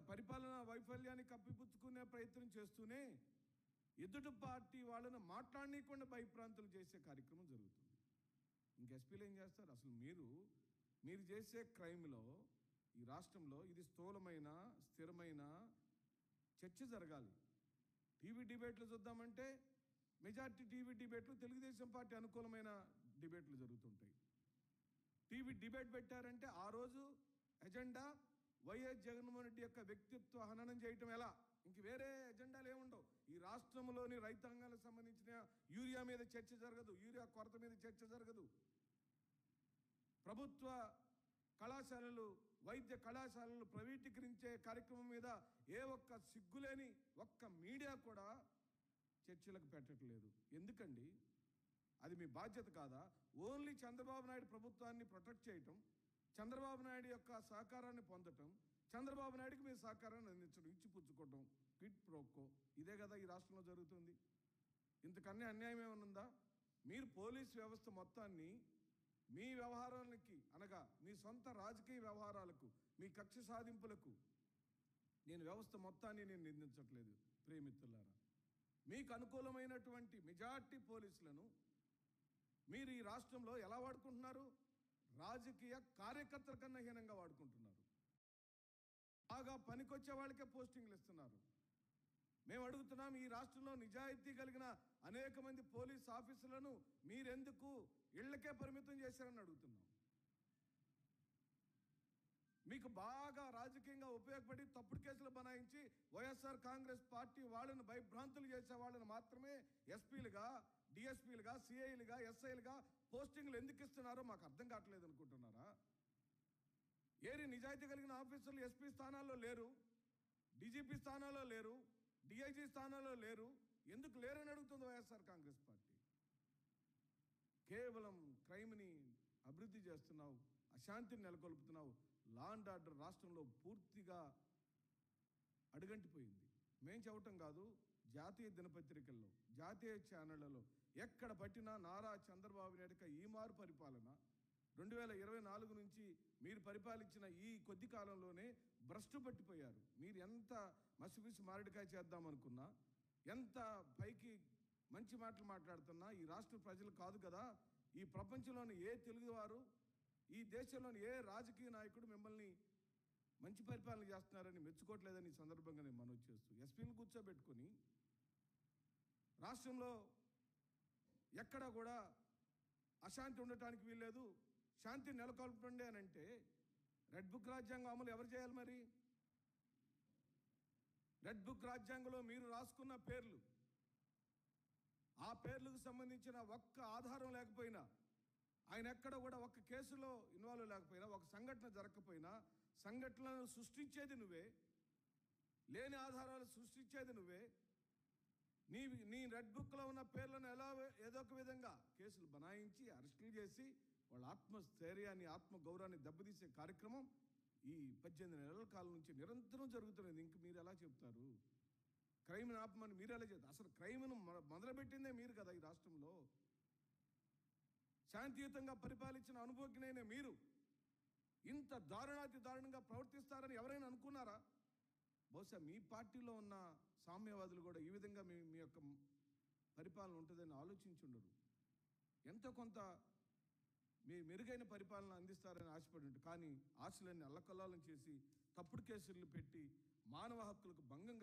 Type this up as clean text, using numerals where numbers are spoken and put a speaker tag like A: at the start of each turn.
A: పరిపాలన వైఫల్యాన్ని కప్పిపుచ్చుకునే ప్రయత్నం చేస్తూనే ఎదుటి పార్టీ వాళ్ళను మాట్లాడనీయకుండా భయప్రాంతులు చేసే కార్యక్రమం జరుగుతుంది. ఇంక ఎస్పీలు ఏం చేస్తారు? అసలు మీరు చేసే క్రైమ్లో ఈ రాష్ట్రంలో ఇది స్థూలమైన స్థిరమైన చర్చ జరగాలి. టీవీ డిబేట్లు చూద్దామంటే మెజార్టీ టీవీ డిబేట్లు తెలుగుదేశం పార్టీ అనుకూలమైన డిబేట్లు జరుగుతుంటాయి. టీవీ డిబేట్ పెట్టారంటే ఆ రోజు ఎజెండా వైఎస్ జగన్మోహన్ రెడ్డి యొక్క వ్యక్తిత్వ హననం చేయటం ఎలా, ఇంక వేరే ఎజెండాలు ఏముండవు. ఈ రాష్ట్రంలోని రైతాంగాలకు సంబంధించిన యూరియా మీద చర్చ జరగదు, యూరియా కొరత మీద చర్చ జరగదు. ప్రభుత్వ కళాశాలలు, వైద్య కళాశాలలు ప్రైవేటీకరించే కార్యక్రమం మీద ఏ ఒక్క సిగ్గులేని ఒక్క మీడియా కూడా చర్చలకు పెట్టట్లేదు. ఎందుకండి? అది మీ బాధ్యత కాదా? ఓన్లీ చంద్రబాబు నాయుడు ప్రభుత్వాన్ని ప్రొటెక్ట్ చేయటం, చంద్రబాబు నాయుడు యొక్క సహకారాన్ని పొందటం, చంద్రబాబు నాయుడికి మీ సహకారాన్ని అందించడం, ఇచ్చిపుచ్చుకోవటం, క్విట్ ప్రోకో, ఇదే కదా ఈ రాష్ట్రంలో జరుగుతుంది. ఇంతకన్నా అన్యాయం ఏమనుందా? మీరు పోలీస్ వ్యవస్థ మొత్తాన్ని మీ వ్యవహారాలకి అనగా మీ సొంత రాజకీయ వ్యవహారాలకు, మీ కక్ష సాధింపులకు నేను వ్యవస్థ మొత్తాన్ని నేను నిందించట్లేదు ప్రియమిత్రులారా. మీకు అనుకూలమైనటువంటి మెజార్టీ పోలీసులను మీరు ఈ రాష్ట్రంలో ఎలా వాడుకుంటున్నారు? రాజకీయ కార్యకర్తల కన్నా హీనంగా వాడుకుంటున్నారు. బాగా పనికొచ్చే వాళ్ళకే పోస్టింగ్లు ఇస్తున్నారు. మేము అడుగుతున్నాం, ఈ రాష్ట్రంలో నిజాయితీ కలిగిన అనేక మంది పోలీస్ ఆఫీసులను మీరెందుకు ఇళ్లకే పరిమితం చేశారని అడుగుతున్నాం. మీకు బాగా రాజకీయంగా ఉపయోగపడి తప్పుడు కేసులు బనాయించి వైఎస్ఆర్ కాంగ్రెస్ పార్టీ వాళ్ళను భయభ్రాంతులు చేసే వాళ్ళని మాత్రమే ఎస్పీలుగా, డిఎస్పీలుగా, సిఐలుగా, ఎస్ఐలుగా పోస్టింగ్లు ఎందుకు ఇస్తున్నారో మాకు అర్థం కావట్లేదు అనుకుంటున్నారా? ఏరి నిజాయితీ కలిగిన ఆఫీసర్లు ఎస్పీ స్థానాల్లో లేరు, డీజీపీ స్థానాల్లో లేరు, డిఐజీ స్థానాల్లో లేరు. ఎందుకు లేరని అడుగుతుంది వైఎస్ఆర్ కాంగ్రెస్ పార్టీ. కేవలం క్రైమ్ని అభివృద్ధి చేస్తున్నావు, అశాంతిని నెలకొల్పుతున్నావు. లా అండ్ ఆర్డర్ రాష్ట్రంలో పూర్తిగా అడుగంటిపోయింది. మేం చెప్పటం కాదు, జాతీయ దినపత్రికల్లో, జాతీయ ఛానళ్లలో ఎక్కడ పట్టినా నారా చంద్రబాబు నాయుడు ఈ మారు పరిపాలన 2024 నుంచి మీరు పరిపాలించిన ఈ కొద్ది కాలంలోనే భ్రష్టు పట్టిపోయారు. మీరు ఎంత మసిపిసి మారడికాయ చేద్దామనుకున్నా, ఎంత పైకి మంచి మాటలు మాట్లాడుతున్నా ఈ రాష్ట్ర ప్రజలు కాదు కదా, ఈ ప్రపంచంలోని ఏ తెలుగువారు, ఈ దేశంలోని ఏ రాజకీయ నాయకుడు మిమ్మల్ని మంచి పరిపాలన చేస్తున్నారని మెచ్చుకోవట్లేదని ఈ సందర్భంగా నేను మనవి చేస్తూ, ఎస్పీని కూర్చోబెట్టుకొని రాష్ట్రంలో ఎక్కడ కూడా అశాంతి ఉండటానికి వీల్లేదు, శాంతి నెలకొల్పండి అని అంటే రెడ్ బుక్ రాజ్యాంగం అమలు ఎవరు చేయాలి? మరి రెడ్ బుక్ రాజ్యాంగంలో మీరు రాసుకున్న పేర్లు, ఆ పేర్లకు సంబంధించిన ఒక్క ఆధారం లేకపోయినా, ఆయన ఎక్కడ కూడా ఒక్క కేసులో ఇన్వాల్వ్ లేకపోయినా, ఒక సంఘటన జరగకపోయినా, సంఘటనలను సృష్టించేది నువ్వే, లేని ఆధారాలు సృష్టించేది నువ్వే. నీ రెడ్ బుక్లో ఉన్న పేర్లను ఏదో ఒక విధంగా కేసులు బనాయించి అరెస్టులు చేసి వాళ్ళ ఆత్మస్థైర్యాన్ని, ఆత్మగౌరవాన్ని దెబ్బతీసే కార్యక్రమం ఈ 18 నెలల కాలం నుంచి నిరంతరం జరుగుతున్నది. ఇంక మీరు ఎలా చెప్తారు? క్రైమ్ని ఆపమని మీరు ఎలా చెప్తారు? అసలు క్రైమ్ను మొదలుపెట్టిందే మీరు కదా ఈ రాష్ట్రంలో. శాంతియుతంగా పరిపాలించిన అనుభవజ్ఞైన మీరు ఇంత దారుణాతి దారుణంగా ప్రవర్తిస్తారని ఎవరైనా అనుకున్నారా? బహుశా మీ పార్టీలో ఉన్న సామ్యవాదులు కూడా ఈ విధంగా మీ యొక్క పరిపాలన ఉంటుందని ఆలోచించుండరు. ఎంతో కొంత మెరుగైన పరిపాలన అందిస్తారని ఆశపడి ఉంటుంది. కానీ ఆశలన్నీ అల్లకల్లాలం చేసి తప్పుడు కేసులు పెట్టి మానవ హక్కులకు భంగం